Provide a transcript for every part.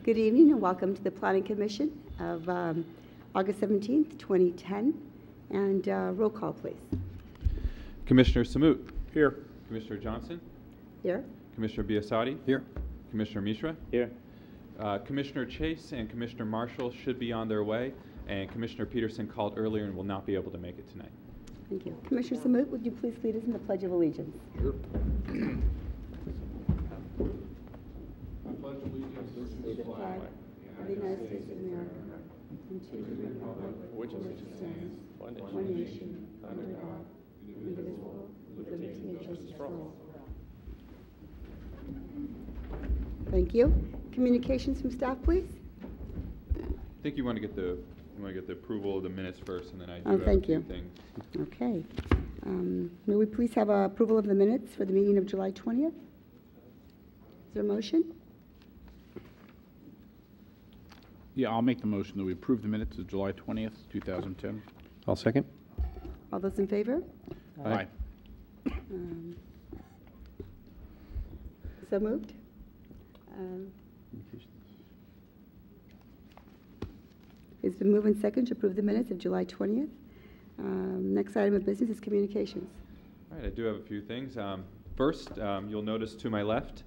Good evening and welcome to the Planning Commission of August 17th, 2010. And roll call, please. Commissioner Samut. Here. Commissioner Johnson. Here. Commissioner Biasotti. Here. Commissioner Mishra. Here. Commissioner Chase and Commissioner Marshall should be on their way, and Commissioner Peterson called earlier and will not be able to make it tonight. Thank you. Commissioner Samut, would you please lead us in the Pledge of Allegiance? Sure. I pledge allegiance to the flag of the United States of America and to the republic which stands one nation, under God, indivisible, with liberty and justice for all. Thank you. Communications from staff, please. I think you want to get the approval of the minutes first, and then I do have thank a few you. things. Okay. May we please have approval of the minutes for the meeting of July 20th? Is there a motion? Yeah, I'll make the motion that we approve the minutes of July 20th, 2010. I'll second. All those in favor? Aye. So moved. It's been moved and second to approve the minutes of July 20th. Next item of business is communications. All right, I do have a few things. First, you'll notice to my left,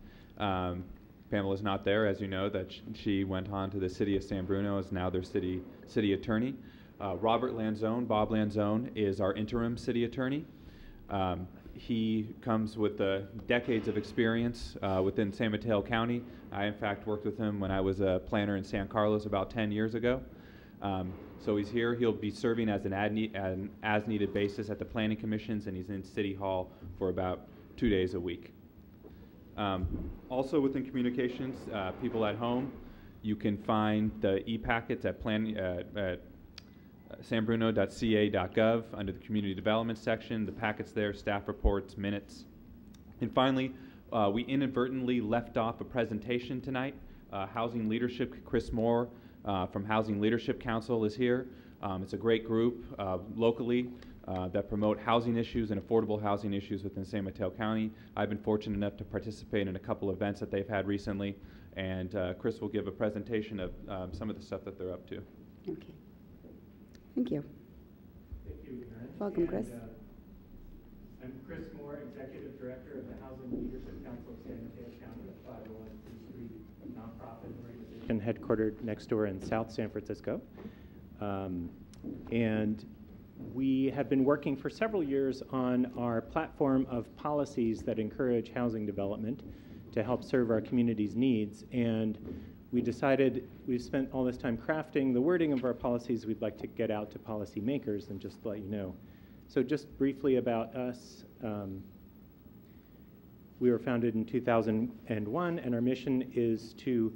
Pamela's not there, as you know, that she went on to the city of San Bruno, is now their city attorney. Robert Lanzone, Bob Lanzone, is our interim city attorney. He comes with decades of experience within San Mateo County. I, in fact, worked with him when I was a planner in San Carlos about 10 years ago. So he's here. He'll be serving as an as-needed basis at the planning commissions, and he's in City Hall for about 2 days a week. Also within communications, people at home, you can find the e-packets at sanbruno.ca.gov under the community development section. The packets there, staff reports, minutes. And finally, we inadvertently left off a presentation tonight. Housing Leadership, Chris Moore from Housing Leadership Council is here. It's a great group locally that promote housing issues and affordable housing issues within San Mateo County. I've been fortunate enough to participate in a couple events that they've had recently, and Chris will give a presentation of some of the stuff that they're up to. Okay. Thank you. Thank you, Karen. Welcome, Chris. I'm Chris Moore, Executive Director of the Housing Leadership Council of San Mateo County, a 501c3 nonprofit organization headquartered next door in South San Francisco. And we have been working for several years on our platform of policies that encourage housing development to help serve our community's needs. And we decided we've spent all this time crafting the wording of our policies. We'd like to get out to policymakers and just let you know. So just briefly about us. We were founded in 2001, and our mission is to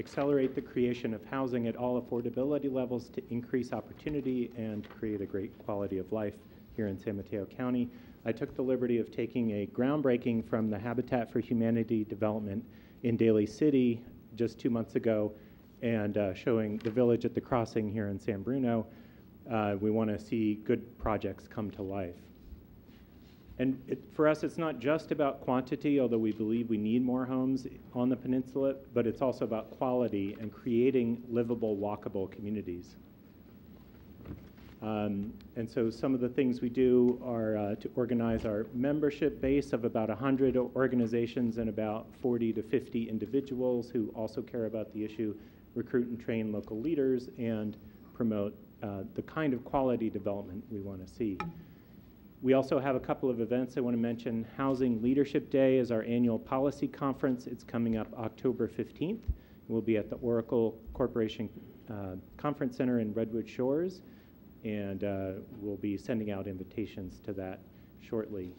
accelerate the creation of housing at all affordability levels to increase opportunity and create a great quality of life here in San Mateo County. I took the liberty of taking a groundbreaking from the Habitat for Humanity development in Daly City just 2 months ago and showing the village at the crossing here in San Bruno. We want to see good projects come to life. And for us, it's not just about quantity, although we believe we need more homes on the peninsula, but it's also about quality and creating livable, walkable communities. And so some of the things we do are to organize our membership base of about 100 organizations and about 40 to 50 individuals who also care about the issue, recruit and train local leaders, and promote the kind of quality development we want to see. We also have a couple of events I want to mention. Housing Leadership Day is our annual policy conference. It's coming up October 15th. We'll be at the Oracle Corporation Conference Center in Redwood Shores, and we'll be sending out invitations to that shortly.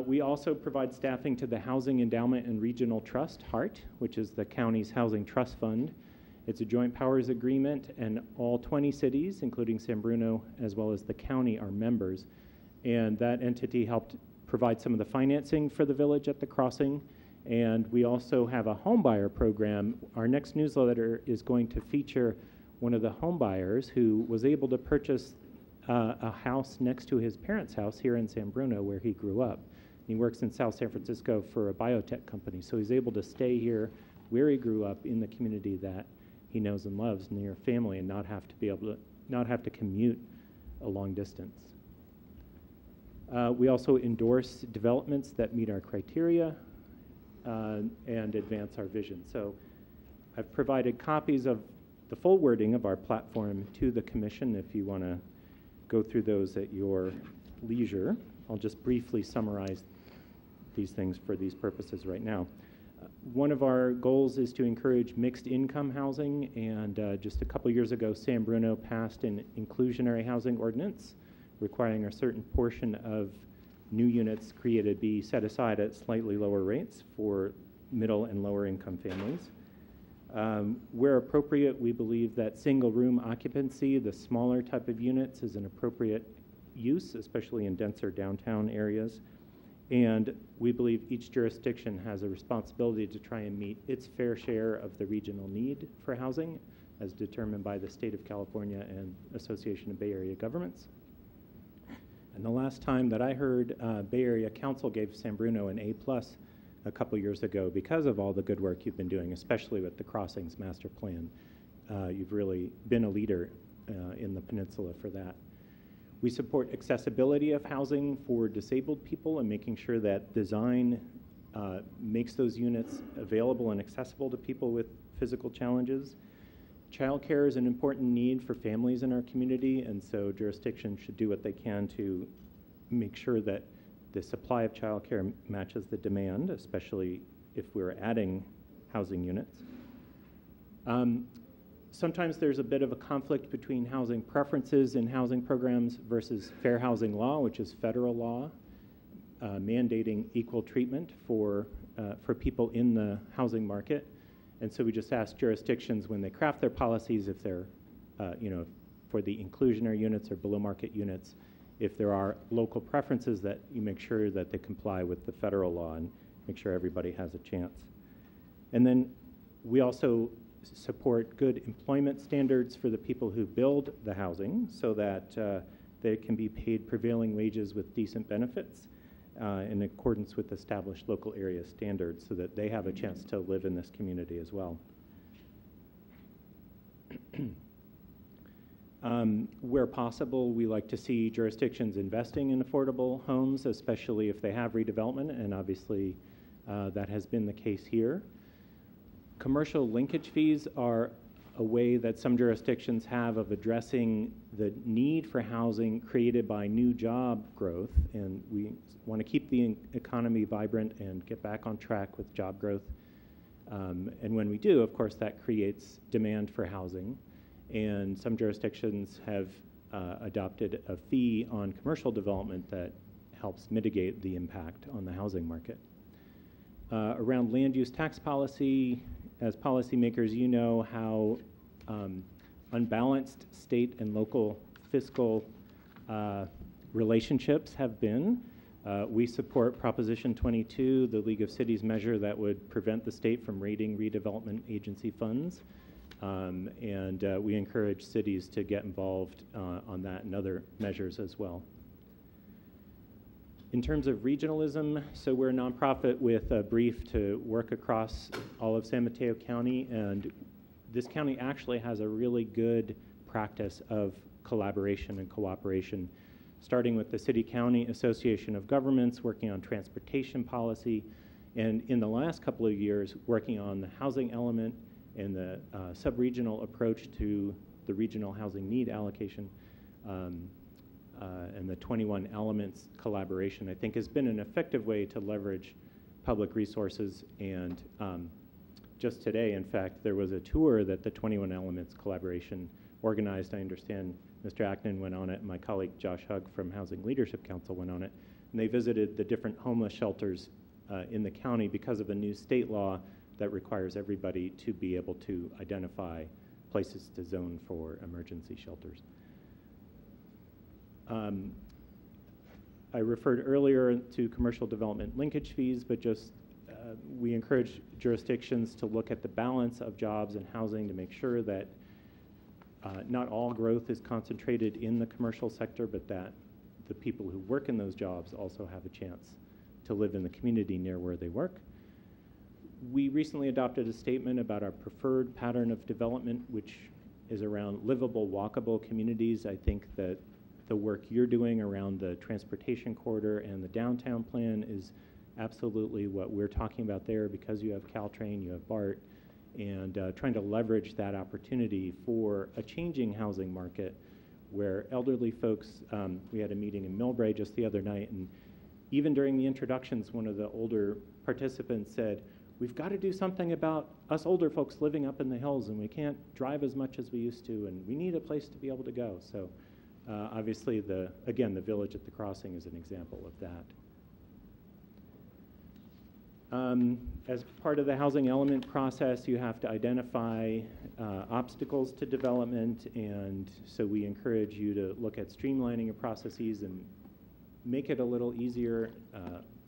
We also provide staffing to the Housing Endowment and Regional Trust, HART, which is the county's housing trust fund. It's a joint powers agreement, and all 20 cities, including San Bruno, as well as the county, are members. And that entity helped provide some of the financing for the village at the crossing. And we also have a home buyer program. Our next newsletter is going to feature one of the home buyers who was able to purchase a house next to his parents' house here in San Bruno, where he grew up. He works in South San Francisco for a biotech company, so he's able to stay here where he grew up in the community that he knows and loves, near family, and not have to commute a long distance. We also endorse developments that meet our criteria and advance our vision. So I've provided copies of the full wording of our platform to the commission if you want to go through those at your leisure. I'll just briefly summarize these things for these purposes right now. One of our goals is to encourage mixed income housing, and just a couple years ago, San Bruno passed an inclusionary housing ordinance requiring a certain portion of new units created be set aside at slightly lower rates for middle and lower income families. Where appropriate, we believe that single room occupancy, the smaller type of units, is an appropriate use, especially in denser downtown areas. And we believe each jurisdiction has a responsibility to try and meet its fair share of the regional need for housing, as determined by the State of California and Association of Bay Area Governments. And the last time that I heard, Bay Area Council gave San Bruno an A+ a couple years ago because of all the good work you've been doing, especially with the Crossings Master Plan. You've really been a leader in the peninsula for that. We support accessibility of housing for disabled people and making sure that design makes those units available and accessible to people with physical challenges. Childcare is an important need for families in our community, and so jurisdictions should do what they can to make sure that the supply of childcare matches the demand, especially if we're adding housing units. Sometimes there's a bit of a conflict between housing preferences and housing programs versus fair housing law, which is federal law, mandating equal treatment for people in the housing market. And so we just ask jurisdictions when they craft their policies, if they're, for the inclusionary units or below market units, if there are local preferences, that you make sure that they comply with the federal law and make sure everybody has a chance. And then we also support good employment standards for the people who build the housing so that they can be paid prevailing wages with decent benefits in accordance with established local area standards so that they have a chance to live in this community as well. Where possible, we like to see jurisdictions investing in affordable homes, especially if they have redevelopment, and obviously that has been the case here. Commercial linkage fees are a way that some jurisdictions have of addressing the need for housing created by new job growth, and we want to keep the economy vibrant and get back on track with job growth. And when we do, of course, that creates demand for housing, and some jurisdictions have adopted a fee on commercial development that helps mitigate the impact on the housing market. Around land use tax policy, as policymakers, you know how unbalanced state and local fiscal relationships have been. We support Proposition 22, the League of Cities measure that would prevent the state from raiding redevelopment agency funds. And we encourage cities to get involved on that and other measures as well. In terms of regionalism, so we're a nonprofit with a brief to work across all of San Mateo County, and this county actually has a really good practice of collaboration and cooperation, starting with the City-County Association of Governments, working on transportation policy, and in the last couple of years, working on the housing element and the sub-regional approach to the regional housing need allocation. And the 21 elements collaboration, I think, has been an effective way to leverage public resources. And just today, in fact, there was a tour that the 21 elements collaboration organized. I understand Mr. Ackman went on it, and my colleague Josh Hugg from Housing Leadership Council went on it. And they visited the different homeless shelters in the county because of a new state law that requires everybody to be able to identify places to zone for emergency shelters. I referred earlier to commercial development linkage fees, but just we encourage jurisdictions to look at the balance of jobs and housing to make sure that not all growth is concentrated in the commercial sector, but that the people who work in those jobs also have a chance to live in the community near where they work. We recently adopted a statement about our preferred pattern of development, which is around livable, walkable communities. I think that the work you're doing around the transportation corridor and the downtown plan is absolutely what we're talking about there, because you have Caltrain, you have BART, and trying to leverage that opportunity for a changing housing market where elderly folks, we had a meeting in Millbrae just the other night, and even during the introductions, one of the older participants said, we've got to do something about us older folks living up in the hills, and we can't drive as much as we used to, and we need a place to be able to go. So obviously, again, the Village at the Crossing is an example of that. As part of the housing element process, you have to identify obstacles to development, and so we encourage you to look at streamlining your processes and make it a little easier.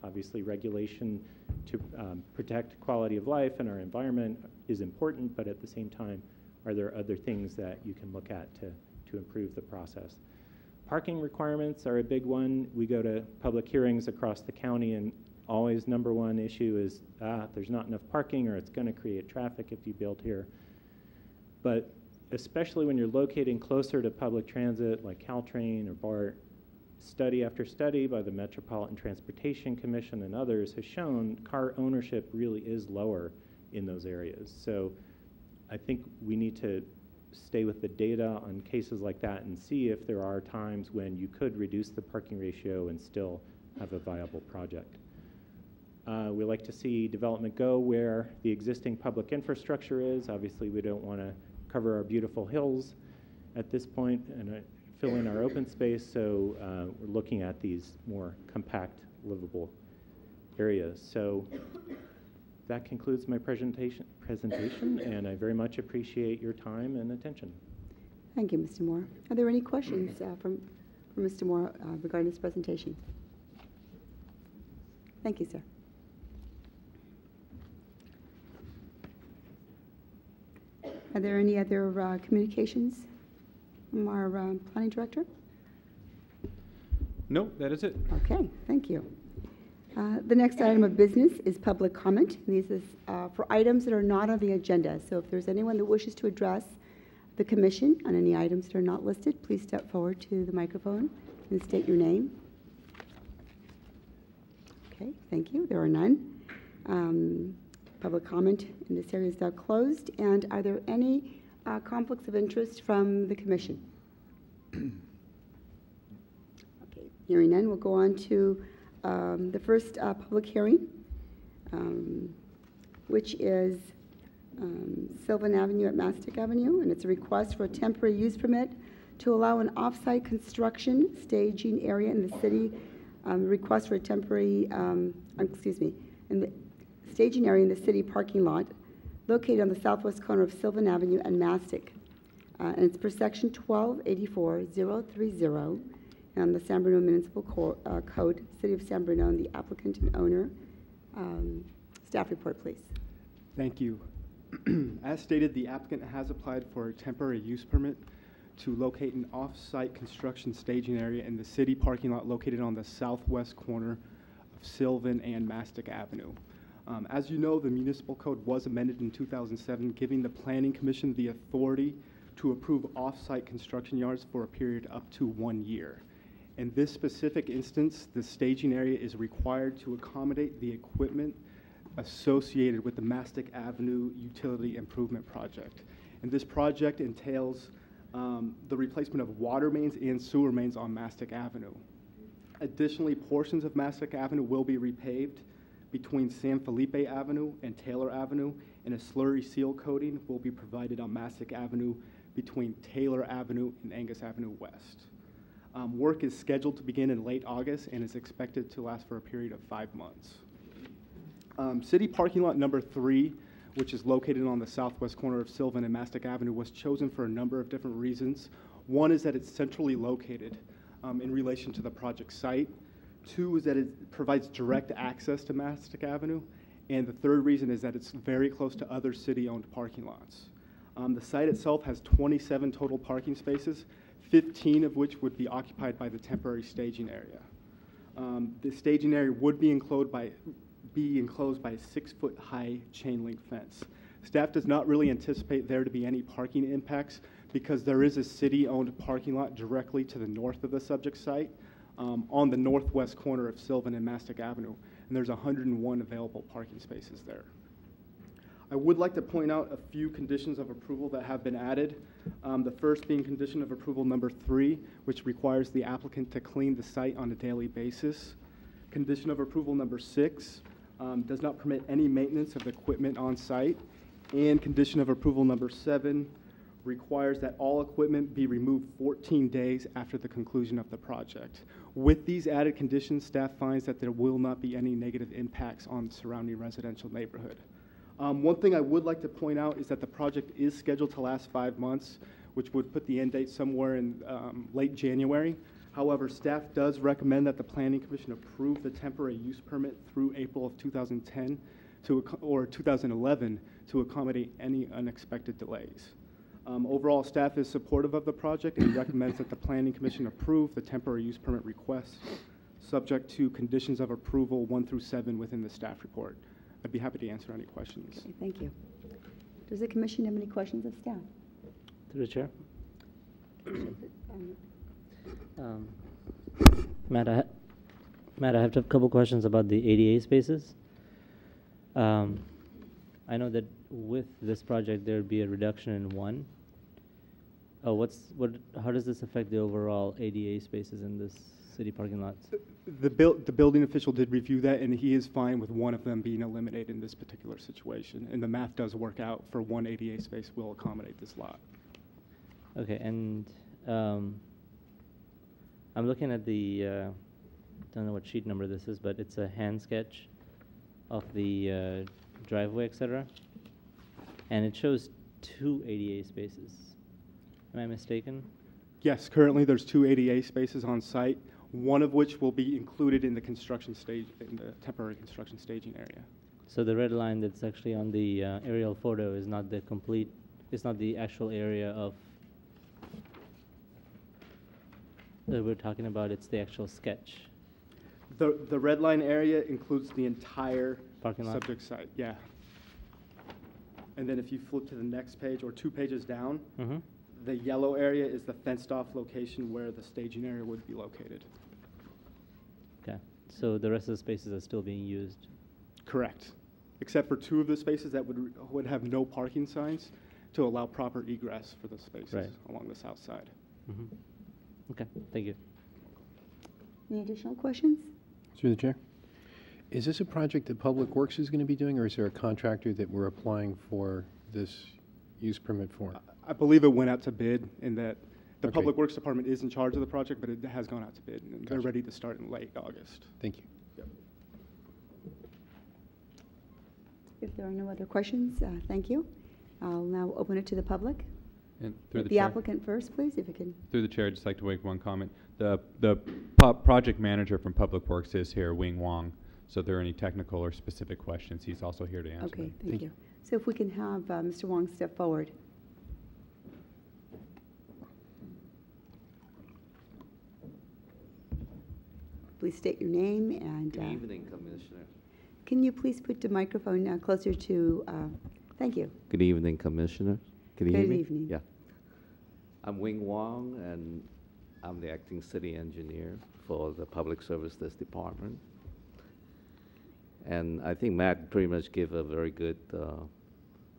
Obviously, regulation to protect quality of life and our environment is important, but at the same time, are there other things that you can look at to improve the process? Parking requirements are a big one. We go to public hearings across the county, and always number one issue is there's not enough parking, or it's going to create traffic if you build here. But especially when you're locating closer to public transit like Caltrain or BART, study after study by the Metropolitan Transportation Commission and others has shown car ownership really is lower in those areas. So I think we need to stay with the data on cases like that and see if there are times when you could reduce the parking ratio and still have a viable project. We like to see development go where the existing public infrastructure is. Obviously, we don't want to cover our beautiful hills at this point and fill in our open space, so we're looking at these more compact, livable areas. So that concludes my presentation, and I very much appreciate your time and attention. Thank you, Mr. Moore. Are there any questions from Mr. Moore regarding this presentation? Thank you, sir. Are there any other communications from our planning director? No, that is it. Okay, thank you. The next item of business is public comment. This is for items that are not on the agenda. So if there's anyone that wishes to address the commission on any items that are not listed, please step forward to the microphone and state your name. Okay, thank you. There are none. Public comment in this area is now closed. And are there any conflicts of interest from the commission? Okay, hearing none, we'll go on to the first public hearing, which is Sylvan Avenue at Mastic Avenue, and it's a request for a temporary use permit to allow an off-site construction staging area in the city. Request for a temporary, in the staging area in the city parking lot located on the southwest corner of Sylvan Avenue and Mastic. And it's per section 1244030 and the San Bruno Municipal Code, City of San Bruno, and the applicant and owner. Staff report, please. Thank you. As stated, the applicant has applied for a temporary use permit to locate an off-site construction staging area in the city parking lot located on the southwest corner of Sylvan and Mastic Avenue. As you know, the municipal code was amended in 2007, giving the Planning Commission the authority to approve off-site construction yards for a period up to 1 year. In this specific instance, the staging area is required to accommodate the equipment associated with the Mastic Avenue Utility Improvement Project. And this project entails the replacement of water mains and sewer mains on Mastic Avenue. Additionally, portions of Mastic Avenue will be repaved between San Felipe Avenue and Taylor Avenue, and a slurry seal coating will be provided on Mastic Avenue between Taylor Avenue and Angus Avenue West. Work is scheduled to begin in late August and is expected to last for a period of 5 months. City parking lot number 3, which is located on the southwest corner of Sylvan and Mastic Avenue, was chosen for a number of different reasons. One is that it's centrally located in relation to the project site. 2 is that it provides direct access to Mastic Avenue. And the third reason is that it's very close to other city-owned parking lots. The site itself has 27 total parking spaces, 15 of which would be occupied by the temporary staging area. The staging area would be enclosed by a 6-foot high chain link fence. Staff does not really anticipate there to be any parking impacts because there is a city-owned parking lot directly to the north of the subject site on the northwest corner of Sylvan and Mastic Avenue, and there's 101 available parking spaces there. I would like to point out a few conditions of approval that have been added. The first being condition of approval number 3, which requires the applicant to clean the site on a daily basis. Condition of approval number 6 does not permit any maintenance of the equipment on site. And condition of approval number 7 requires that all equipment be removed 14 days after the conclusion of the project. With these added conditions, staff finds that there will not be any negative impacts on the surrounding residential neighborhood. One thing I would like to point out is that the project is scheduled to last 5 months, which would put the end date somewhere in late January. However, staff does recommend that the Planning Commission approve the temporary use permit through April of 2010 or 2011 to accommodate any unexpected delays. Overall, staff is supportive of the project and recommends that the Planning Commission approve the temporary use permit request, subject to conditions of approval 1 through 7 within the staff report. I'd be happy to answer any questions. Okay, thank you. Does the commission have any questions of staff? Through the chair. Um, Matt, I have a couple questions about the ADA spaces. I know that with this project there would be a reduction in 1. How does this affect the overall ADA spaces in this city parking lots? The building official did review that, and he is fine with one of them being eliminated in this particular situation. And the math does work out for 1 ADA space will accommodate this lot. Okay, and I'm looking at the, don't know what sheet number this is, but it's a hand sketch of the driveway, etc. And it shows 2 ADA spaces. Am I mistaken? Yes, currently there's 2 ADA spaces on site, one of which will be included in the construction stage, in the temporary construction staging area. So the red line that's actually on the aerial photo is not the complete, it's not the actual area of that we're talking about, it's the actual sketch. The red line area includes the entire Parking lot? subject site, yeah. And then if you flip to the next page or 2 pages down, Mm-hmm. the yellow area is the fenced-off location where the staging area would be located. Okay, so the rest of the spaces are still being used. Correct. Except for 2 of the spaces that would have no parking signs to allow proper egress for the spaces Right. along the south side. Mm-hmm. Okay, thank you. Any additional questions? Through the chair. Is this a project that Public Works is going to be doing, or is there a contractor that we're applying for this use permit for? I believe it went out to bid, and that the Okay. Public Works Department is in charge of the project, but it has gone out to bid, and they're Gotcha. ready to start in late August. Thank you. Yep. If there are no other questions, thank you. I'll now open it to the public. And through the The chair. applicant first, please, if you can. Through the chair, I'd just like to make one comment. The project manager from Public Works is here, Wing Wong. So if there are any technical or specific questions, he's also here to answer Okay, them. thank Thank you. So if we can have Mr. Wong step forward. Please state your name and. Good evening, Commissioner. Can you please put the microphone closer to, thank you. Good evening, Commissioner. Can you Good hear me? evening. Yeah. I'm Wing Wong, and I'm the acting city engineer for the Public Services Department. And I think Matt pretty much gave a very good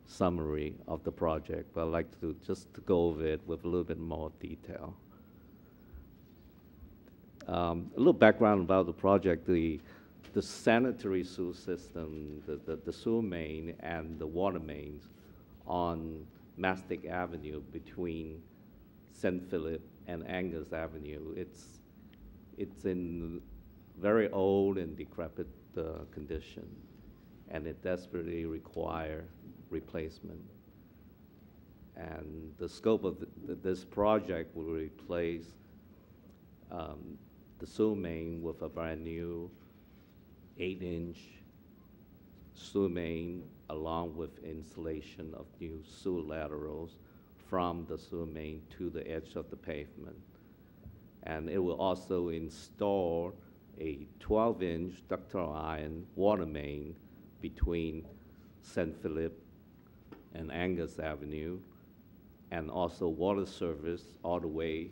summary of the project, but I'd like to just to go over it with a little bit more detail. A little background about the project. The sanitary sewer system, the sewer main and the water mains on Mastic Avenue between St. Philip and Angus Avenue, it's in very old and decrepit condition, and it desperately require replacement. And the scope of this project will replace the sewer main with a brand new 8-inch sewer main, along with installation of new sewer laterals from the sewer main to the edge of the pavement. And it will also install a 12-inch ductile iron water main between St. Philip and Angus Avenue, and also water service all the way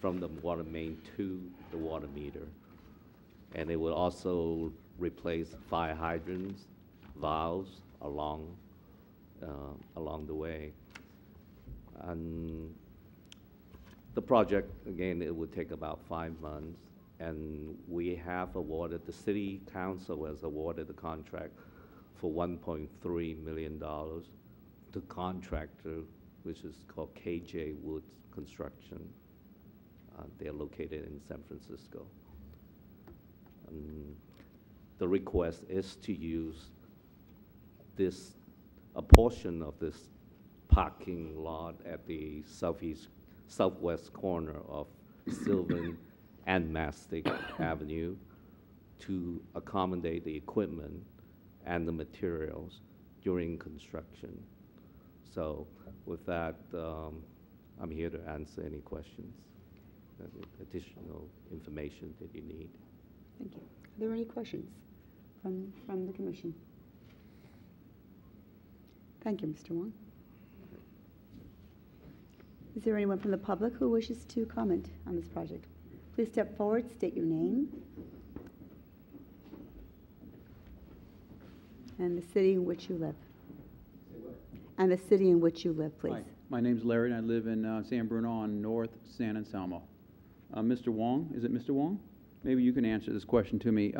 from the water main to the water meter. And it will also replace fire hydrants, valves along the way. And the project, again, it would take about 5 months, and we have awarded, the city council has awarded the contract for $1.3 million to contractor, which is called KJ Woods Construction. They're located in San Francisco. The request is to use a portion of this parking lot at the southwest corner of Sylvan and Mastic Avenue to accommodate the equipment and the materials during construction. So with that, I'm here to answer any questions, additional information that you need. Thank you. Are there any questions from the commission? Thank you, Mr. Wong. Is there anyone from the public who wishes to comment on this project? Please step forward, state your name, and the city in which you live. And the city in which you live, please. Hi, my name's Larry, and I live in San Bruno on North San Anselmo. Mr. Wong, is it Mr. Wong? Maybe you can answer this question to me.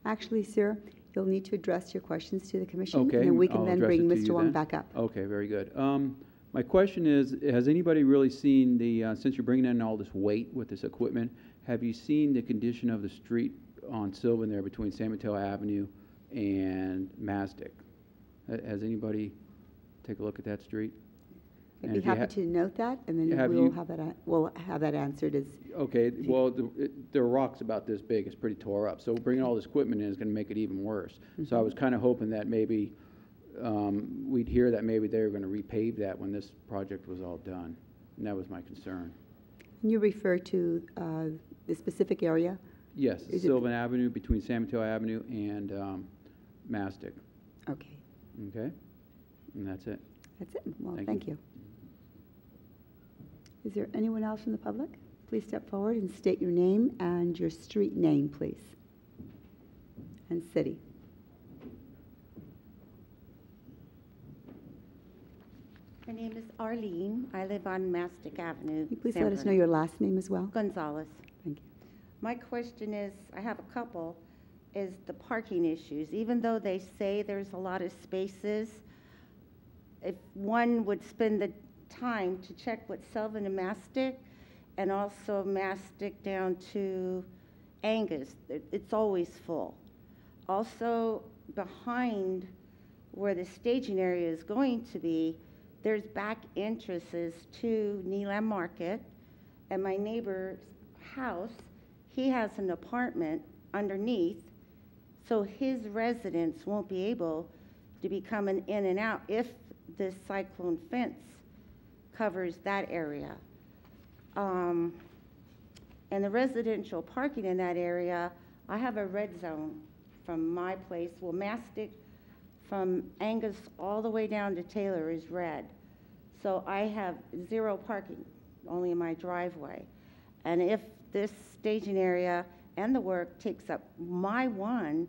Actually, sir, you'll need to address your questions to the commission, Okay, and then we can I'll then address bring it to Mr. you Wong then. back up. Okay, very good. My question is, has anybody really seen since you're bringing in all this weight with this equipment, have you seen the condition of the street on Sylvan there between San Mateo Avenue and Mastic? Has anybody take a look at that street? I'd And be if you happy to note that, and then have we'll you- have that answered as, Okay, well, there are rocks about this big, it's pretty tore up, so bringing all this equipment in is gonna make it even worse. So I was kinda hoping that maybe, we'd hear that maybe they were gonna repave that when this project was all done, and that was my concern. you refer to the specific area? Yes, Is it- Sylvan Avenue, between San Mateo Avenue and Mastic, Okay, okay? And that's it. that's it. Well, Thank thank you. you. Is there anyone else from the public? Please step forward and state your name and your street name, please, and city. My name is Arlene. I live on Mastic Avenue. Can you please San let us know Bruno. your last name as well? Gonzalez. Thank you. My question is, I have a couple, is the parking issues. Even though they say there's a lot of spaces, if one would spend the time to check with Sylvan and Mastic, and also Mastic down to Angus, it's always full. Also, behind where the staging area is going to be, there's back entrances to Neelam Market, and my neighbor's house, he has an apartment underneath, so his residents won't be able to be coming in and out if this cyclone fence covers that area. And the residential parking in that area, I have a red zone from my place. Well, Mastic from Angus all the way down to Taylor is red. So I have 0 parking, only in my driveway. And if this staging area and the work takes up my one,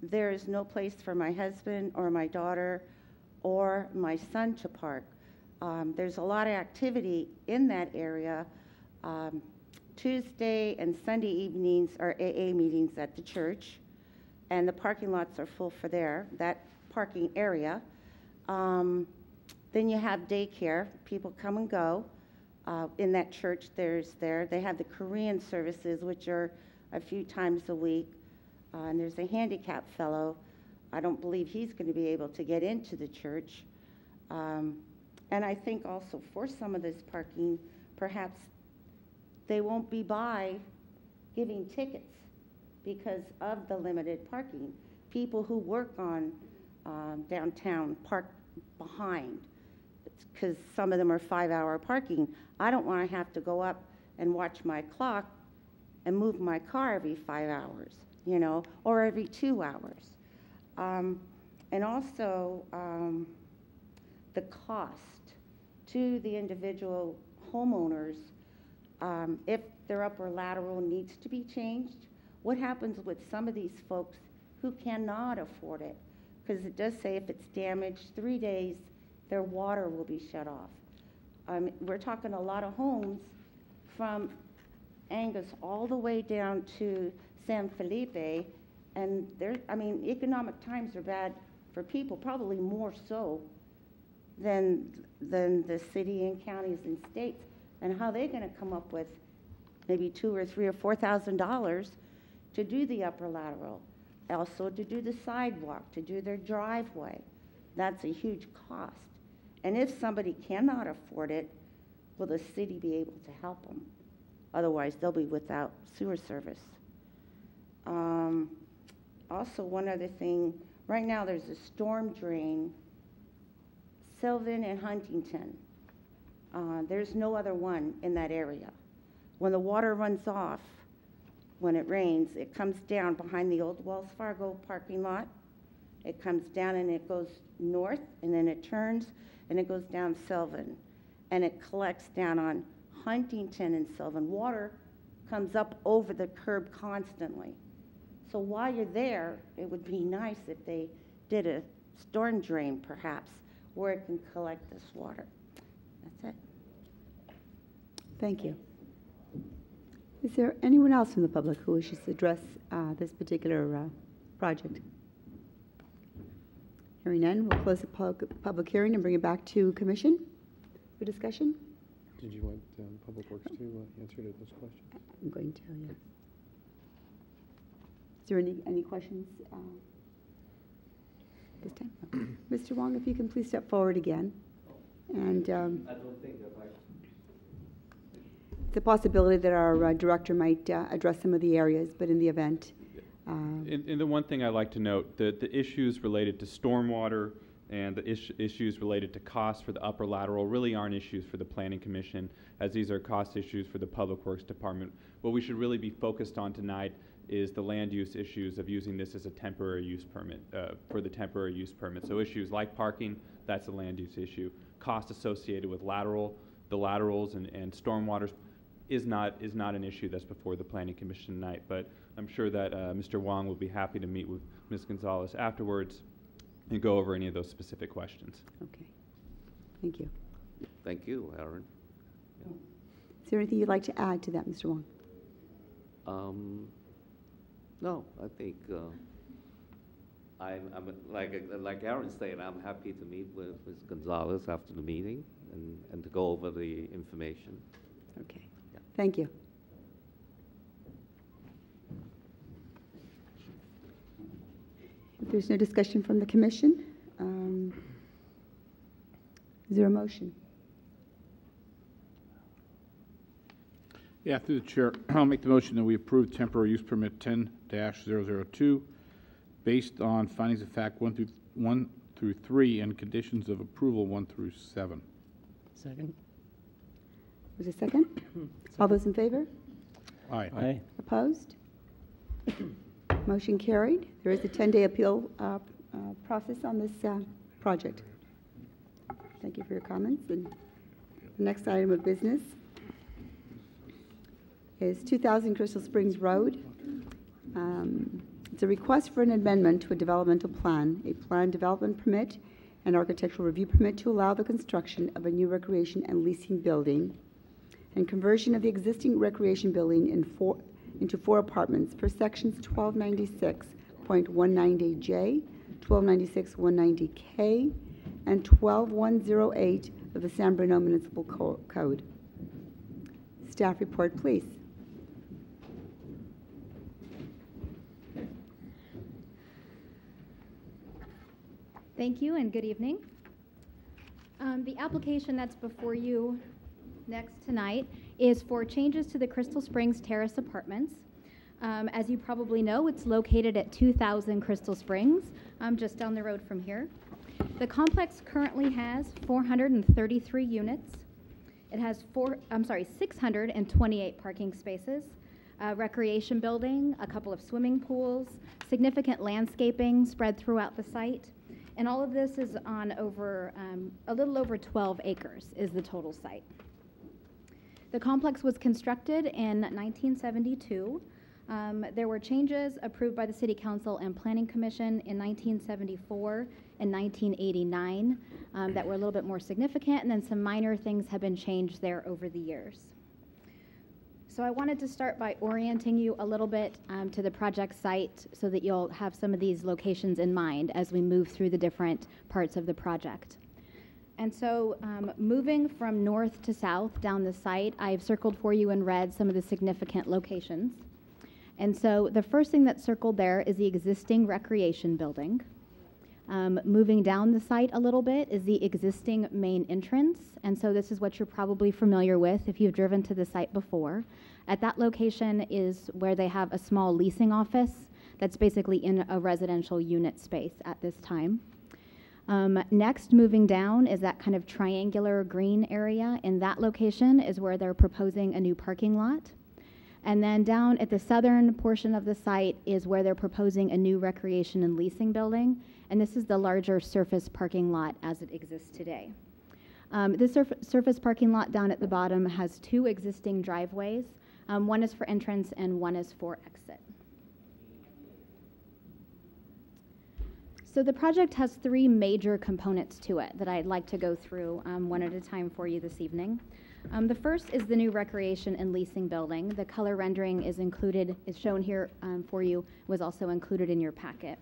there is no place for my husband or my daughter or my son to park. There's a lot of activity in that area. Tuesday and Sunday evenings are AA meetings at the church, and the parking lots are full for that parking area. Then you have daycare. People come and go. In that church, they have the Korean services, which are a few times a week. And there's a handicapped fellow. I don't believe he's going to be able to get into the church. And I think also for some of this parking, perhaps they won't be by giving tickets because of the limited parking. People who work on downtown park behind, because some of them are 5-hour parking. I don't want to have to go up and watch my clock and move my car every 5 hours, you know, or every 2 hours. And also, the cost to the individual homeowners, if their upper lateral needs to be changed, what happens with some of these folks who cannot afford it? Because it does say if it's damaged, 3 days, their water will be shut off. We're talking a lot of homes from Angus all the way down to San Felipe, and economic times are bad for people, probably more so than the city and counties and states. And how they're going to come up with maybe $2,000 or $3,000 or $4,000 to do the upper lateral, also to do the sidewalk, to do their driveway. That's a huge cost. And if somebody cannot afford it, will the city be able to help them? Otherwise, they'll be without sewer service. Also, one other thing, right now there's a storm drain, Sylvan and Huntington. There's no other one in that area. When the water runs off, when it rains, it comes down behind the old Wells Fargo parking lot. It comes down and it goes north, and then it turns and it goes down Sylvan, and it collects down on Huntington and Sylvan. Water comes up over the curb constantly. So while you're there, it would be nice if they did a storm drain, perhaps, where it can collect this water. That's it. Thank you. Is there anyone else from the public who wishes to address this particular project? Hearing none, we'll close the public hearing and bring it back to commission for discussion. Did you want Public Works to answer to those questions? I'm going to, yes. Is there any questions this time? No. Mr. Wong, if you can please step forward again. And I don't think that it's a possibility that our director might address some of the areas, but in the event. And the one thing I'd like to note, the issues related to stormwater and the issues related to costs for the upper lateral really aren't issues for the Planning Commission, as these are cost issues for the Public Works Department. What we should really be focused on tonight is the land use issues of using this as a temporary use permit, for the temporary use permit. So issues like parking, that's a land use issue. Cost associated with the laterals and stormwaters is not an issue that's before the Planning Commission tonight, but I'm sure that Mr. Wong will be happy to meet with Ms. Gonzalez afterwards and go over any of those specific questions. Okay. Thank you. Thank you, Aaron. Is there anything you'd like to add to that, Mr. Wong? No, I think I'm like Aaron said, I'm happy to meet with Ms. Gonzalez after the meeting and to go over the information. Okay. Yeah. Thank you. If there's no discussion from the commission, is there a motion? Yeah, through the chair, I'll make the motion that we approve temporary use permit 10-002 based on findings of fact 1 through 3 and conditions of approval 1 through 7. Second. Was there a second? All those in favor? Aye. Aye. Opposed? Motion carried. There is a 10-day appeal process on this project. Thank you for your comments. And the next item of business is 2000 Crystal Springs Road. It's a request for an amendment to a developmental plan, a plan development permit, and architectural review permit to allow the construction of a new recreation and leasing building and conversion of the existing recreation building into 4 apartments per sections 1296.190J, 1296.190K, and 12108 of the San Bruno Municipal Code. Staff report, please. Thank you and good evening. The application that's before you next tonight is for changes to the Crystal Springs Terrace Apartments. As you probably know, it's located at 2000 Crystal Springs, just down the road from here. The complex currently has 433 units. It has 628 parking spaces. a recreation building, a couple of swimming pools, significant landscaping spread throughout the site. And all of this is on over, a little over 12 acres is the total site. The complex was constructed in 1972. There were changes approved by the City Council and Planning Commission in 1974 and 1989 that were a little bit more significant, and then some minor things have been changed there over the years. So I wanted to start by orienting you a little bit to the project site so that you'll have some of these locations in mind as we move through the different parts of the project. And so moving from north to south down the site, I've circled for you in red some of the significant locations. And so the first thing that's circled there is the existing recreation building. Moving down the site a little bit is the existing main entrance. And so this is what you're probably familiar with if you've driven to the site before. At that location is where they have a small leasing office that's basically in a residential unit space at this time. Next, moving down is that kind of triangular green area. In that location is where they're proposing a new parking lot. And then down at the southern portion of the site is where they're proposing a new recreation and leasing building. And this is the larger surface parking lot as it exists today. This surface parking lot down at the bottom has two existing driveways. One is for entrance and one is for exit. So the project has three major components to it that I'd like to go through one at a time for you this evening. The first is the new recreation and leasing building. The color rendering is shown here for you, was also included in your packet.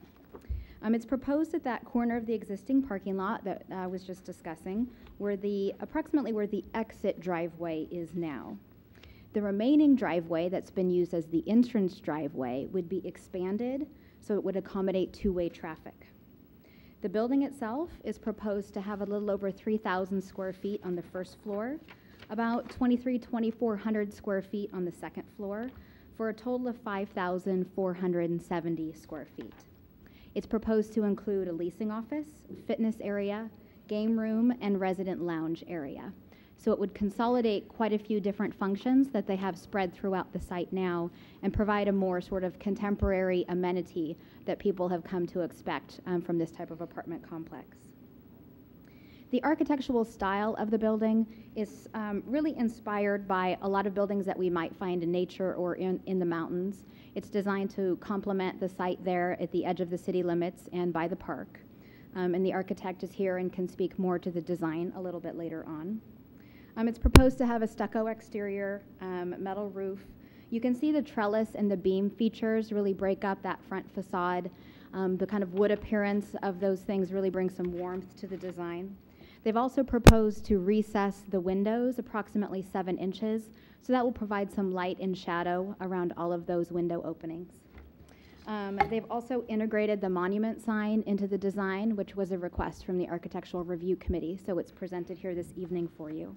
It's proposed at that corner of the existing parking lot that I was just discussing, approximately where the exit driveway is now. The remaining driveway that's been used as the entrance driveway would be expanded so it would accommodate two-way traffic. The building itself is proposed to have a little over 3,000 square feet on the first floor, about 2,400 square feet on the second floor, for a total of 5,470 square feet. It's proposed to include a leasing office, fitness area, game room, and resident lounge area. So it would consolidate quite a few different functions that they have spread throughout the site now and provide a more sort of contemporary amenity that people have come to expect from this type of apartment complex. The architectural style of the building is really inspired by a lot of buildings that we might find in nature or in the mountains. It's designed to complement the site there at the edge of the city limits and by the park. And the architect is here and can speak more to the design a little bit later on. It's proposed to have a stucco exterior, metal roof. You can see the trellis and the beam features really break up that front facade. The kind of wood appearance of those things really brings some warmth to the design. They've also proposed to recess the windows approximately 7 inches, so that will provide some light and shadow around all of those window openings. They've also integrated the monument sign into the design, which was a request from the Architectural Review Committee, so it's presented here this evening for you.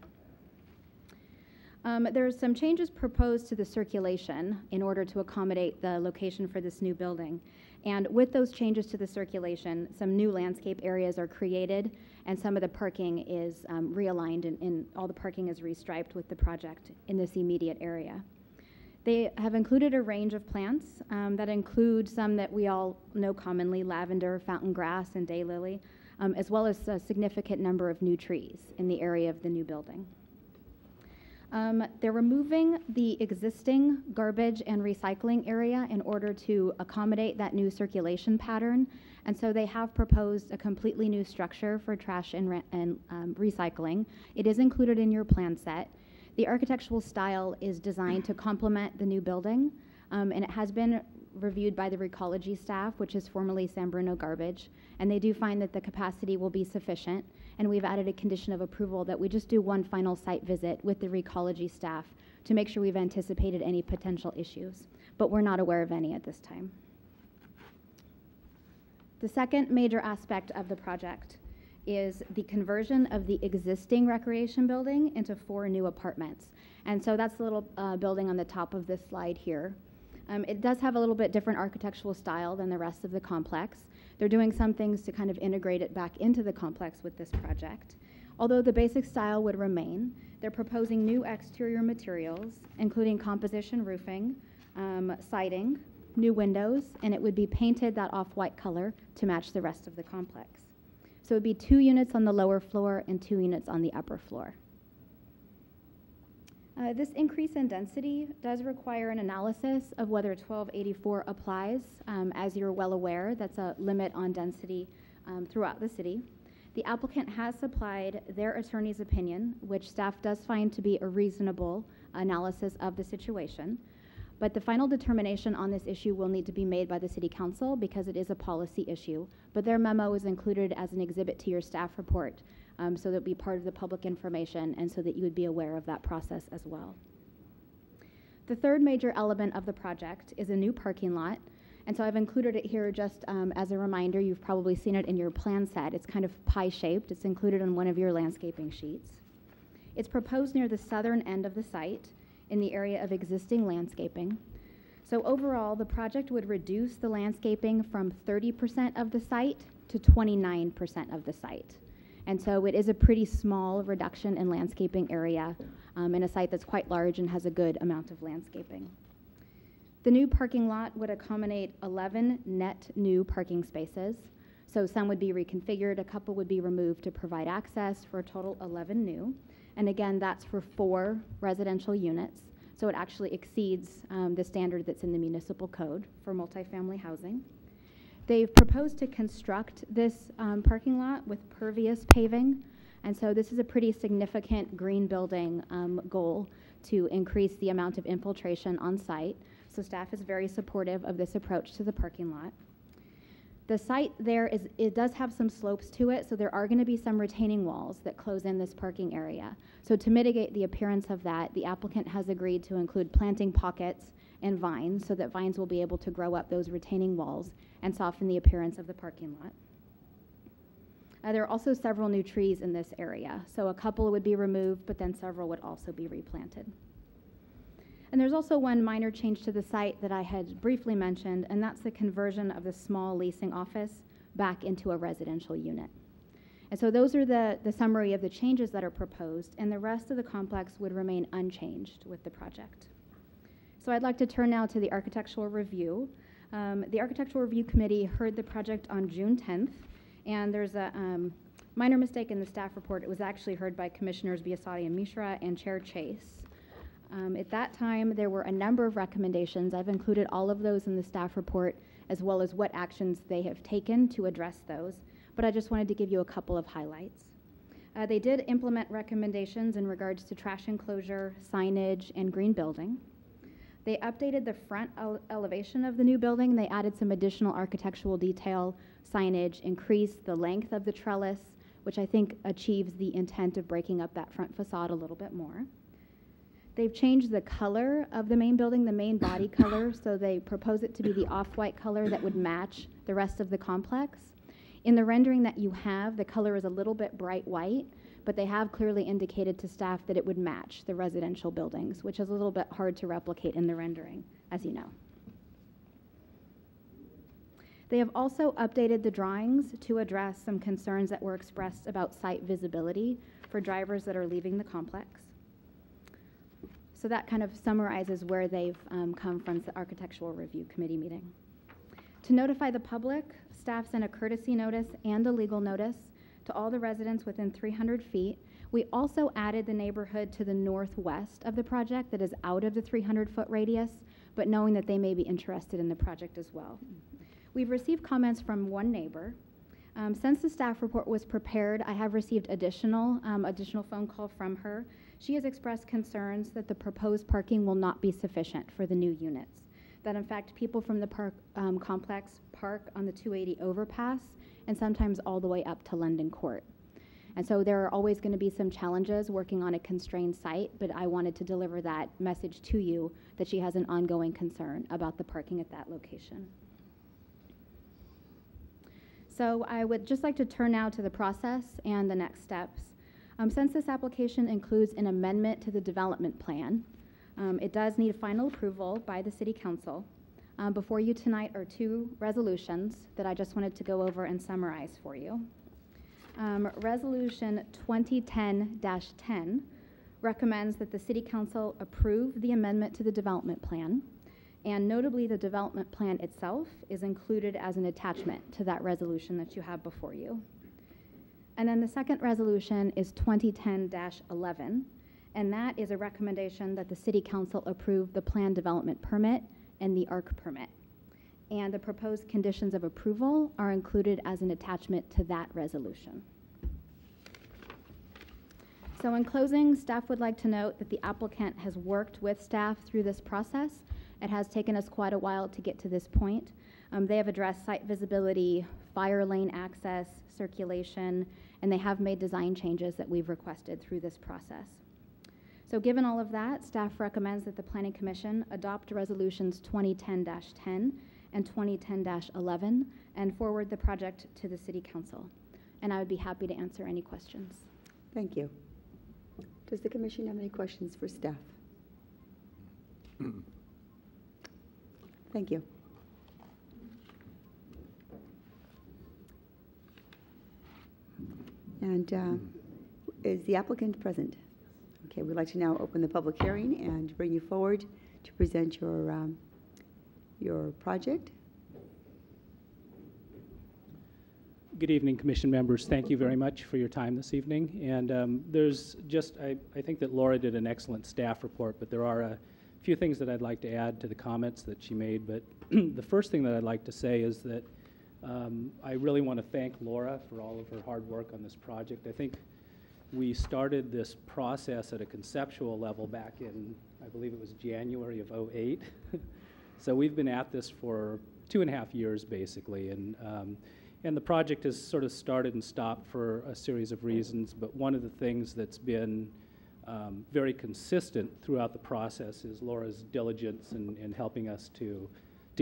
There's some changes proposed to the circulation in order to accommodate the location for this new building. And with those changes to the circulation, some new landscape areas are created, and some of the parking is realigned, and all the parking is restriped with the project in this immediate area. They have included a range of plants that include some that we all know commonly, lavender, fountain grass, and daylily, as well as a significant number of new trees in the area of the new building. They're removing the existing garbage and recycling area in order to accommodate that new circulation pattern. And so they have proposed a completely new structure for trash and recycling. It is included in your plan set. The architectural style is designed to complement the new building, and it has been reviewed by the Recology staff, which is formerly San Bruno Garbage, and they do find that the capacity will be sufficient, and we've added a condition of approval that we just do one final site visit with the Recology staff to make sure we've anticipated any potential issues, but we're not aware of any at this time. The second major aspect of the project is the conversion of the existing recreation building into 4 new apartments. And so that's the little building on the top of this slide here. It does have a little bit different architectural style than the rest of the complex. They're doing some things to kind of integrate it back into the complex with this project. Although the basic style would remain, they're proposing new exterior materials, including composition roofing, siding, new windows, and it would be painted that off-white color to match the rest of the complex. So it would be 2 units on the lower floor and 2 units on the upper floor. This increase in density does require an analysis of whether 1284 applies. As you're well aware, that's a limit on density throughout the city. The applicant has supplied their attorney's opinion, which staff does find to be a reasonable analysis of the situation. But the final determination on this issue will need to be made by the City Council because it is a policy issue. But their memo is included as an exhibit to your staff report, so that it would be part of the public information and so that you would be aware of that process as well. The third major element of the project is a new parking lot. And so I've included it here just as a reminder. You've probably seen it in your plan set. It's kind of pie-shaped. It's included on one of your landscaping sheets. It's proposed near the southern end of the site in the area of existing landscaping. So overall, the project would reduce the landscaping from 30% of the site to 29% of the site. And so it is a pretty small reduction in landscaping area in a site that's quite large and has a good amount of landscaping. The new parking lot would accommodate 11 net new parking spaces. So some would be reconfigured, a couple would be removed to provide access for a total 11 new. And again, that's for 4 residential units. So it actually exceeds the standard that's in the municipal code for multifamily housing. They've proposed to construct this parking lot with pervious paving. And so this is a pretty significant green building goal to increase the amount of infiltration on site. So staff is very supportive of this approach to the parking lot. The site there it does have some slopes to it, so there are going to be some retaining walls that close in this parking area. So to mitigate the appearance of that, the applicant has agreed to include planting pockets and vines so that vines will be able to grow up those retaining walls and soften the appearance of the parking lot. There are also several new trees in this area. So a couple would be removed, but then several would also be replanted. And there's also one minor change to the site that I had briefly mentioned, and that's the conversion of the small leasing office back into a residential unit. And so those are the summary of the changes that are proposed, and the rest of the complex would remain unchanged with the project. So I'd like to turn now to the architectural review. The Architectural Review Committee heard the project on June 10th, and there's a minor mistake in the staff report. It was actually heard by Commissioners Biasotti and Mishra and Chair Chase. At that time, there were a number of recommendations. I've included all of those in the staff report, as well as what actions they have taken to address those, but I just wanted to give you a couple of highlights. They did implement recommendations in regards to trash enclosure, signage, and green building. They updated the front elevation of the new building. They added some additional architectural detail, signage, increased the length of the trellis, which I think achieves the intent of breaking up that front facade a little bit more. They've changed the color of the main building, the main body color, so they propose it to be the off-white color that would match the rest of the complex. In the rendering that you have, the color is a little bit bright white, but they have clearly indicated to staff that it would match the residential buildings, which is a little bit hard to replicate in the rendering, as you know. They have also updated the drawings to address some concerns that were expressed about site visibility for drivers that are leaving the complex. So that kind of summarizes where they've come from the Architectural Review Committee meeting. To notify the public, staff sent a courtesy notice and a legal notice to all the residents within 300 feet. We also added the neighborhood to the northwest of the project that is out of the 300-foot radius, but knowing that they may be interested in the project as well. We've received comments from one neighbor. Since the staff report was prepared, I have received additional phone call from her. She has expressed concerns that the proposed parking will not be sufficient for the new units, that in fact people from the complex park on the 280 overpass and sometimes all the way up to London Court. And so there are always going to be some challenges working on a constrained site, but I wanted to deliver that message to you that she has an ongoing concern about the parking at that location. So I would just like to turn now to the process and the next steps. Since this application includes an amendment to the development plan, it does need final approval by the City Council. Before you tonight are 2 resolutions that I just wanted to go over and summarize for you. Resolution 2010-10 recommends that the City Council approve the amendment to the development plan, And notably, the development plan itself is included as an attachment to that resolution that you have before you. And then the second resolution is 2010-11, and that is a recommendation that the City Council approve the plan development permit and the ARC permit. And the proposed conditions of approval are included as an attachment to that resolution. So in closing, staff would like to note that the applicant has worked with staff through this process. It has taken us quite a while to get to this point. They have addressed site visibility, fire lane access, circulation, and they have made design changes that we've requested through this process. So given all of that, staff recommends that the Planning Commission adopt resolutions 2010-10 and 2010-11 and forward the project to the City Council. And I would be happy to answer any questions. Thank you. Does the commission have any questions for staff? Thank you. And is the applicant present? Okay, we'd like to now open the public hearing and bring you forward to present your project. Good evening, Commission members. Thank you very much for your time this evening. And there's just, I think that Laura did an excellent staff report, but there are a few things that I'd like to add to the comments that she made. But the first thing that I'd like to say is that I really want to thank Laura for all of her hard work on this project. I think we started this process at a conceptual level back in, I believe it was January of '08. So we've been at this for 2.5 years, basically. And the project has sort of started and stopped for a series of reasons, but one of the things that's been very consistent throughout the process is Laura's diligence in helping us to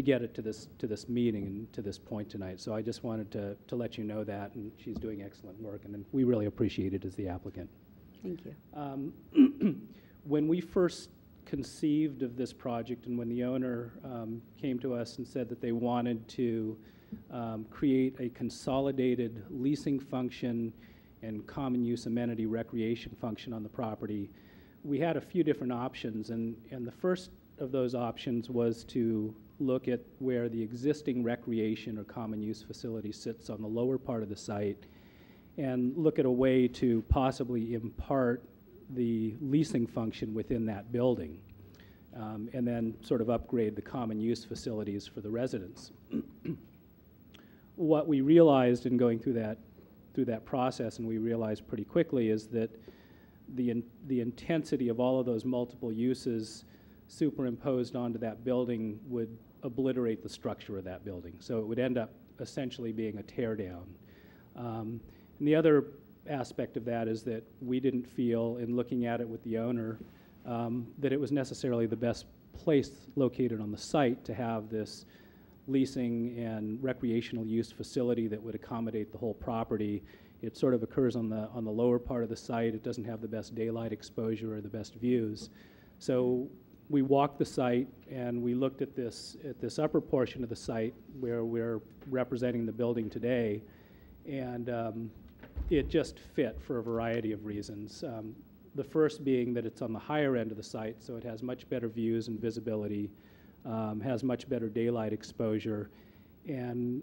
get it to this meeting and to this point tonight. So I just wanted to let you know that, and she's doing excellent work, and we really appreciate it as the applicant. Thank you. When we first conceived of this project and when the owner came to us and said that they wanted to create a consolidated leasing function and common use amenity recreation function on the property, we had a few different options, and the first of those options was to look at where the existing recreation or common use facility sits on the lower part of the site and look at a way to possibly impart the leasing function within that building, and then sort of upgrade the common use facilities for the residents. What we realized in going through that process, and we realized pretty quickly, is that the intensity of all of those multiple uses superimposed onto that building would obliterate the structure of that building. So it would end up essentially being a tear down. And the other aspect of that is that we didn't feel, in looking at it with the owner, that it was necessarily the best place located on the site to have this leasing and recreational use facility that would accommodate the whole property. It sort of occurs on the lower part of the site. It doesn't have the best daylight exposure or the best views. So we walked the site and we looked at this upper portion of the site where we're representing the building today, and it just fit for a variety of reasons. The first being that it's on the higher end of the site, so it has much better views and visibility, has much better daylight exposure, and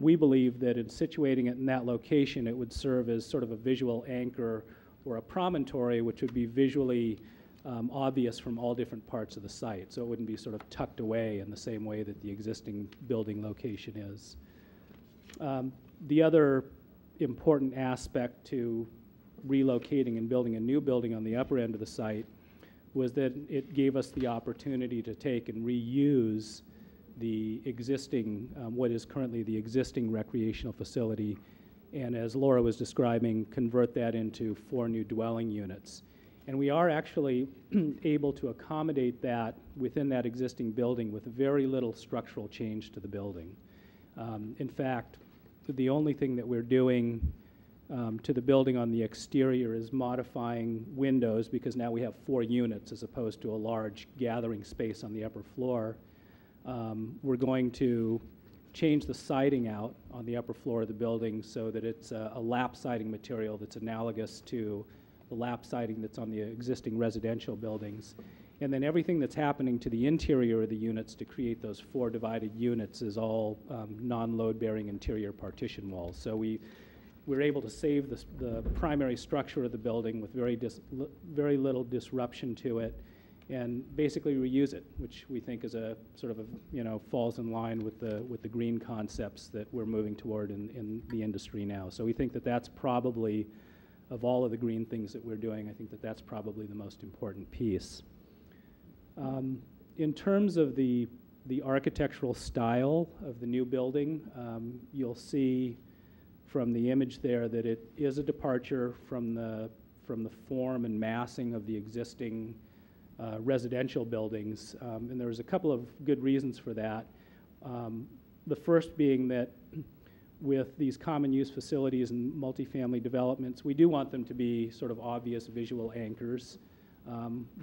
we believe that in situating it in that location, it would serve as sort of a visual anchor or a promontory which would be visually obvious from all different parts of the site, so it wouldn't be sort of tucked away in the same way that the existing building location is. The other important aspect to relocating and building a new building on the upper end of the site was that it gave us the opportunity to take and reuse the existing, what is currently the existing recreational facility, and as Laura was describing, convert that into 4 new dwelling units. And we are actually able to accommodate that within that existing building with very little structural change to the building. In fact, the only thing that we're doing to the building on the exterior is modifying windows, because now we have 4 units as opposed to a large gathering space on the upper floor. We're going to change the siding out on the upper floor of the building so that it's a lap siding material that's analogous to the lap siding that's on the existing residential buildings. And then everything that's happening to the interior of the units to create those 4 divided units is all non-load-bearing interior partition walls. So we're able to save the primary structure of the building with very little disruption to it, and basically reuse it, which we think is a sort of falls in line with the green concepts that we're moving toward in the industry now. So we think that that's probably, of all of the green things that we're doing, I think that that's probably the most important piece. In terms of the architectural style of the new building, you'll see from the image there that it is a departure from the form and massing of the existing residential buildings, and there's a couple of good reasons for that. The first being that with these common use facilities and multifamily developments, we do want them to be sort of obvious visual anchors.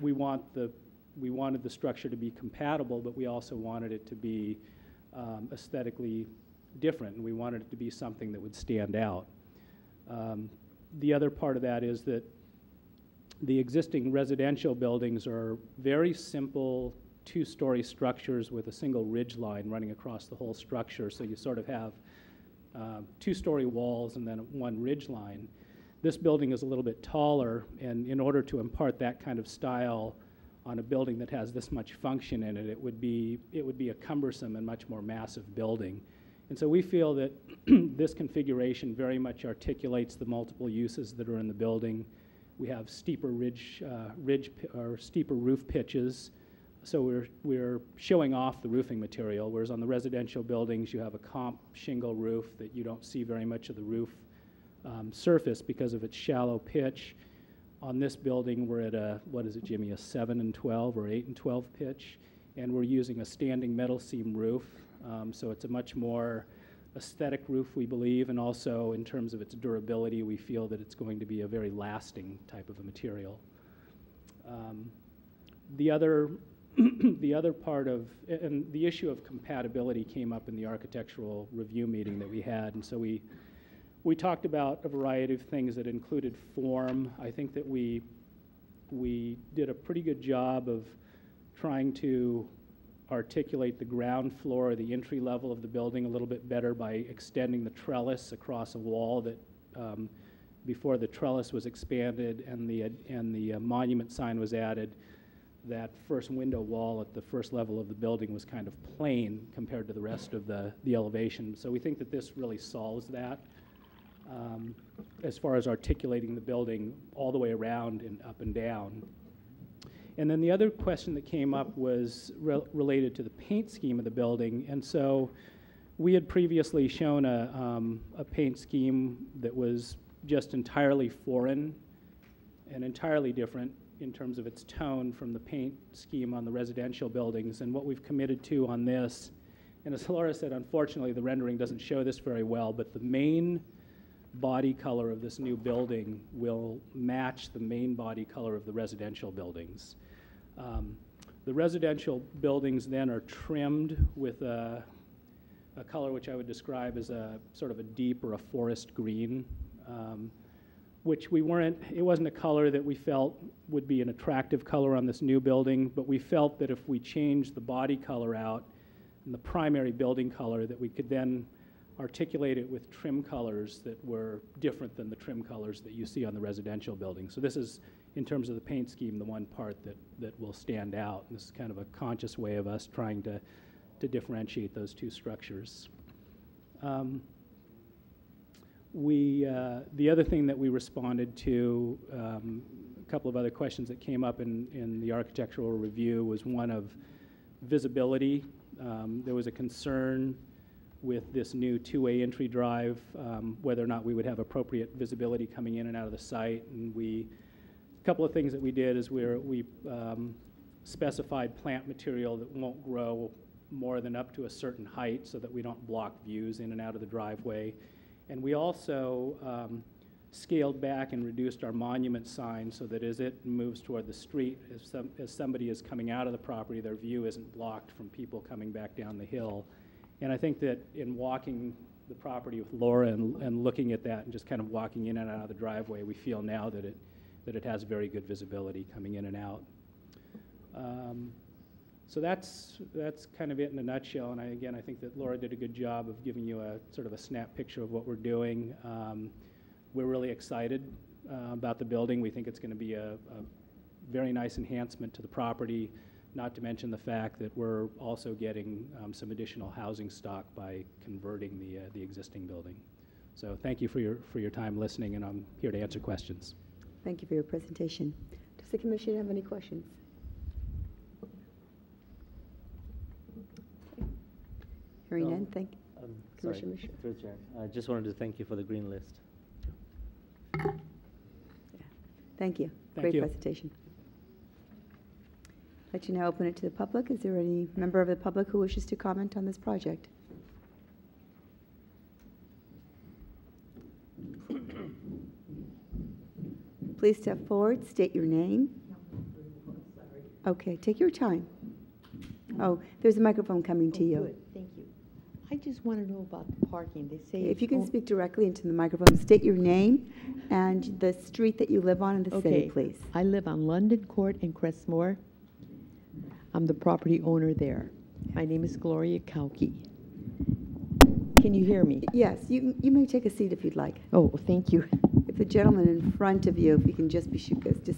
We wanted the structure to be compatible, but we also wanted it to be aesthetically different, and we wanted it to be something that would stand out. The other part of that is that the existing residential buildings are very simple 2-story structures with a single ridge line running across the whole structure, so you sort of have 2-story walls and then 1 ridge line. This building is a little bit taller, and in order to impart that kind of style on a building that has this much function in it, it would be a cumbersome and much more massive building. And so we feel that this configuration very much articulates the multiple uses that are in the building. We have steeper steeper roof pitches, so we're showing off the roofing material, whereas on the residential buildings you have a comp shingle roof that you don't see very much of the roof surface because of its shallow pitch. On this building, we're at a, what is it, Jimmy, a 7 and 12 or 8 and 12 pitch, and we're using a standing metal seam roof, so it's a much more aesthetic roof, we believe, and also in terms of its durability, we feel that it's going to be a very lasting type of a material. The other part of, and the issue of compatibility came up in the architectural review meeting that we had, and so we talked about a variety of things that included form. I think that we did a pretty good job of trying to articulate the ground floor, the entry level of the building a little bit better by extending the trellis across a wall that before the trellis was expanded and the monument sign was added, that first window wall at the first level of the building was kind of plain compared to the rest of the elevation. So we think that this really solves that. As far as articulating the building all the way around and up and down. And then the other question that came up was related to the paint scheme of the building. And so we had previously shown a paint scheme that was just entirely foreign and entirely different in terms of its tone from the paint scheme on the residential buildings. And what we've committed to on this, and as Laura said, unfortunately the rendering doesn't show this very well, but the main body color of this new building will match the main body color of the residential buildings. The residential buildings then are trimmed with a color which I would describe as a sort of a deep or a forest green, which it wasn't a color that we felt would be an attractive color on this new building, but we felt that if we changed the body color out and the primary building color, that we could then articulate it with trim colors that were different than the trim colors that you see on the residential building. So this is, in terms of the paint scheme, the one part that will stand out. And this is kind of a conscious way of us trying to differentiate those two structures. The other thing that we responded to, a couple of other questions that came up in the architectural review, was one of visibility. There was a concern with this new two-way entry drive, whether or not we would have appropriate visibility coming in and out of the site. And a couple of things that we did is we specified plant material that won't grow more than up to a certain height so that we don't block views in and out of the driveway. And we also scaled back and reduced our monument sign so that as it moves toward the street, as somebody is coming out of the property, their view isn't blocked from people coming back down the hill. And I think that in walking the property with Laura and looking at that and just kind of walking in and out of the driveway, we feel now that it has very good visibility coming in and out. So that's kind of it in a nutshell. And I think that Laura did a good job of giving you a sort of a snap picture of what we're doing. We're really excited about the building. We think it's going to be a very nice enhancement to the property, not to mention the fact that we're also getting some additional housing stock by converting the existing building. So thank you for your time listening, and I'm here to answer questions. Thank you for your presentation. Does the commission have any questions? Hearing none, thank Commissioner Misher. Through the chair. I just wanted to thank you for the green list. Thank you. Thank Great you. presentation. Let you now open it to the public. Is there any member of the public who wishes to comment on this project? Please step forward, state your name. Okay, take your time. Oh, there's a microphone coming to you. Good, thank you. I just want to know about the parking. They say If you can speak directly into the microphone, state your name and the street that you live on in the city, please. I live on London Court in Crestmore. I'm the property owner there. My name is Gloria Kauke. Can you hear me? Yes, you may take a seat if you'd like. Oh, thank you. If the gentleman in front of you, if you can just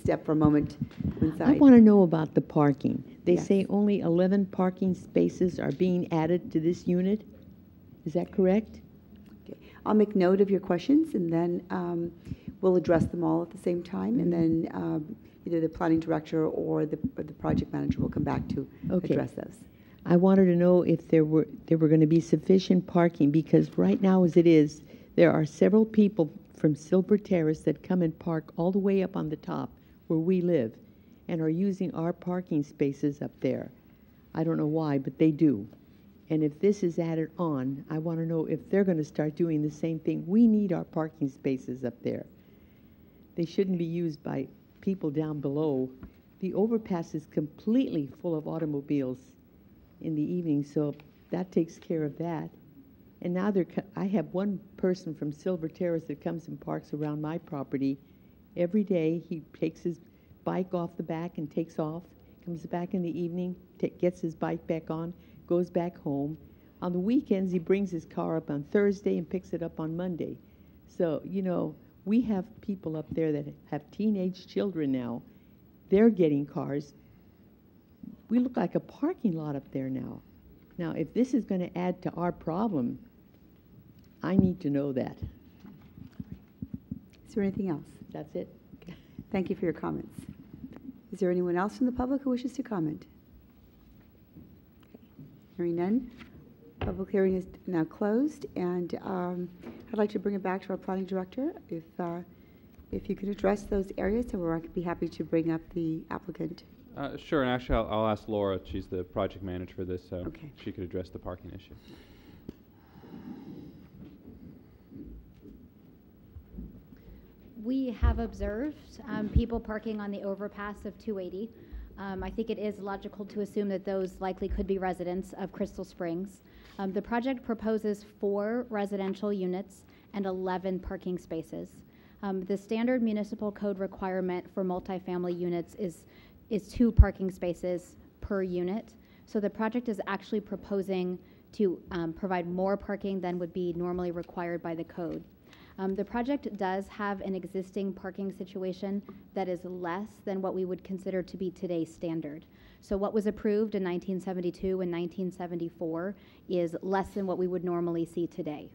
step for a moment inside. I want to know about the parking. They Yes. say only 11 parking spaces are being added to this unit. Is that correct? Okay. I'll make note of your questions, and then we'll address them all at the same time, and then either the planning director or the project manager will come back to address those. I wanted to know if there were going to be sufficient parking, because right now as it is, there are several people from Silver Terrace that come and park all the way up on the top where we live and are using our parking spaces up there. I don't know why, but they do. And if this is added on, I want to know if they're going to start doing the same thing. We need our parking spaces up there. They shouldn't be used by people down below. The overpass is completely full of automobiles in the evening, so that takes care of that. And now I have one person from Silver Terrace that comes and parks around my property every day. He takes his bike off the back and takes off, comes back in the evening, gets his bike back on, goes back home. On the weekends, he brings his car up on Thursday and picks it up on Monday. So, you know, we have people up there that have teenage children now. They're getting cars. We look like a parking lot up there now. Now, if this is going to add to our problem, I need to know that. Is there anything else? That's it. Thank you for your comments. Is there anyone else from the public who wishes to comment? Hearing none, public hearing is now closed, and I'd like to bring it back to our planning director. If you could address those areas, so I'd be happy to bring up the applicant. Sure, and actually I'll ask Laura, she's the project manager for this, so Okay. she could address the parking issue. We have observed people parking on the overpass of 280. I think it is logical to assume that those likely could be residents of Crystal Springs. The project proposes 4 residential units and 11 parking spaces. The standard municipal code requirement for multifamily units is 2 parking spaces per unit. So the project is actually proposing to provide more parking than would be normally required by the code. The project does have an existing parking situation that is less than what we would consider to be today's standard. So what was approved in 1972 and 1974 is less than what we would normally see today.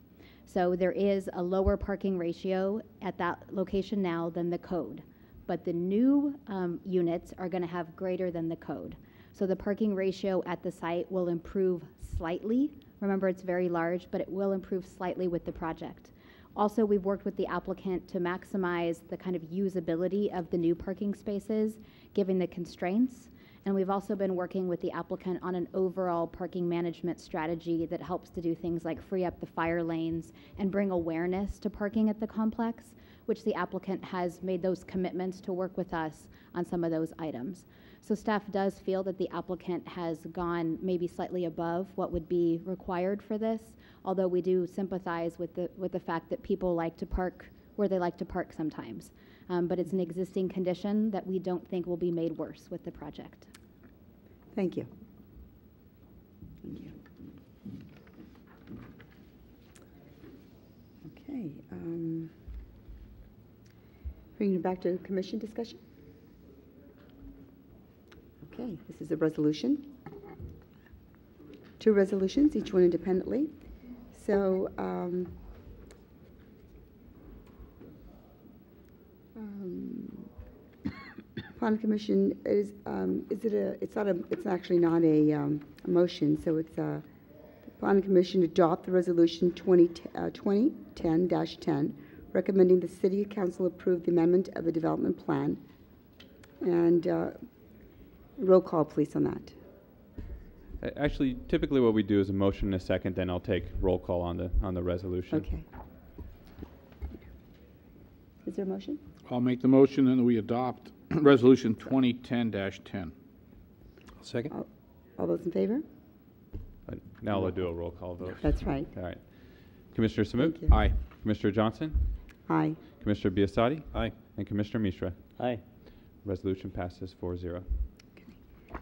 So there is a lower parking ratio at that location now than the code. But the new units are going to have greater than the code. So the parking ratio at the site will improve slightly. Remember, it's very large, but it will improve slightly with the project. Also, we've worked with the applicant to maximize the kind of usability of the new parking spaces, given the constraints. And we've also been working with the applicant on an overall parking management strategy that helps to do things like free up the fire lanes and bring awareness to parking at the complex, which the applicant has made those commitments to work with us on some of those items. So staff does feel that the applicant has gone maybe slightly above what would be required for this, although we do sympathize with the fact that people like to park where they like to park sometimes. But it's an existing condition that we don't think will be made worse with the project. Thank you. Thank you. Okay. Bringing it back to commission discussion. Okay, this is a resolution. 2 resolutions, each one independently. So, Planning Commission is it a? It's not a. It's actually not a motion. So it's the Planning Commission adopt the resolution 2010-10, recommending the City Council approve the amendment of the development plan. And roll call, please, on that. Actually, typically what we do is a motion and a second, then I'll take roll call on the resolution. Okay. Is there a motion? I'll make the motion and we adopt Resolution 2010-10. Second? All those in favor? Now we'll do a roll call vote. That's right. All right. Commissioner Samut? Thank you. Aye. Commissioner Johnson? Aye. Commissioner Biasotti? Aye. And Commissioner Mishra? Aye. Resolution passes 4-0.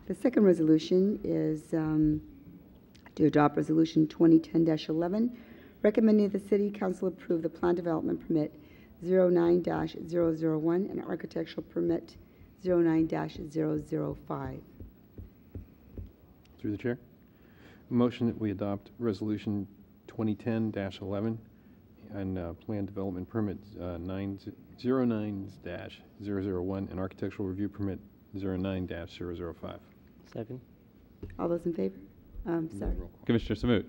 The second resolution is to adopt Resolution 2010-11, recommending the City Council approve the Plan Development Permit 09-001 and Architectural Permit 09-005. Through the chair. Motion that we adopt Resolution 2010-11 and Plan Development Permit 09-001 and Architectural Review Permit 09-005. Second. All those in favor? Sorry. Commissioner Samut?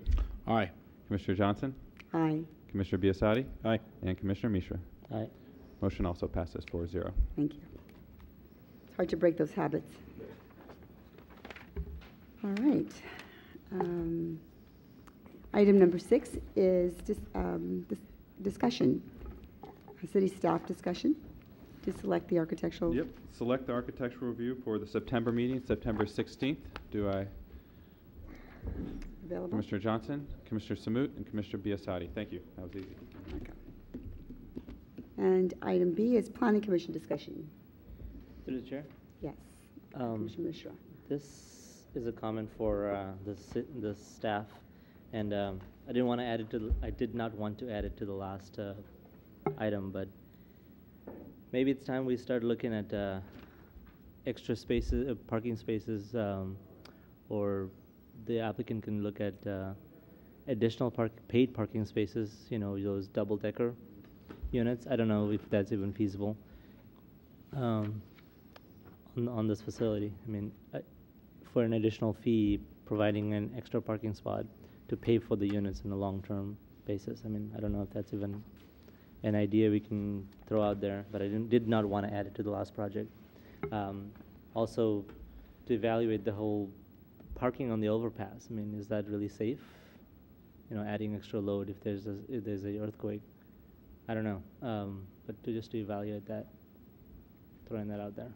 Aye. Commissioner Johnson? Aye. Commissioner Biasotti? Aye. And Commissioner Mishra? Aye. Motion also passes 4-0. Thank you. It's hard to break those habits. All right. Item number 6 is discussion, city staff discussion to select the architectural. Yep. Select the architectural review for the September meeting, September 16th. Do I? Available. Commissioner Johnson, Commissioner Samut, and Commissioner Biasotti. Thank you. That was easy. Okay. And item B is planning commission discussion. Through the chair. Yes. Commissioner Mishra. This is a comment for the staff, and I didn't want to add it to. I did not want to add it to the last item, but maybe it's time we start looking at extra spaces, parking spaces, or the applicant can look at additional paid parking spaces. You know, those double-decker units. I don't know if that's even feasible on this facility. I mean, for an additional fee, providing an extra parking spot to pay for the units on a long-term basis. I mean, I don't know if that's even an idea we can throw out there, but I did not want to add it to the last project. Also, to evaluate the whole parking on the overpass. I mean, is that really safe? You know, adding extra load if there's a earthquake. I don't know, but just to evaluate that, throwing that out there.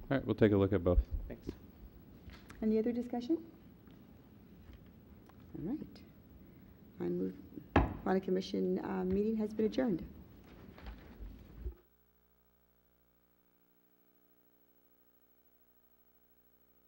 All right, we'll take a look at both. Thanks. Any other discussion? All right. I move planning commission meeting has been adjourned.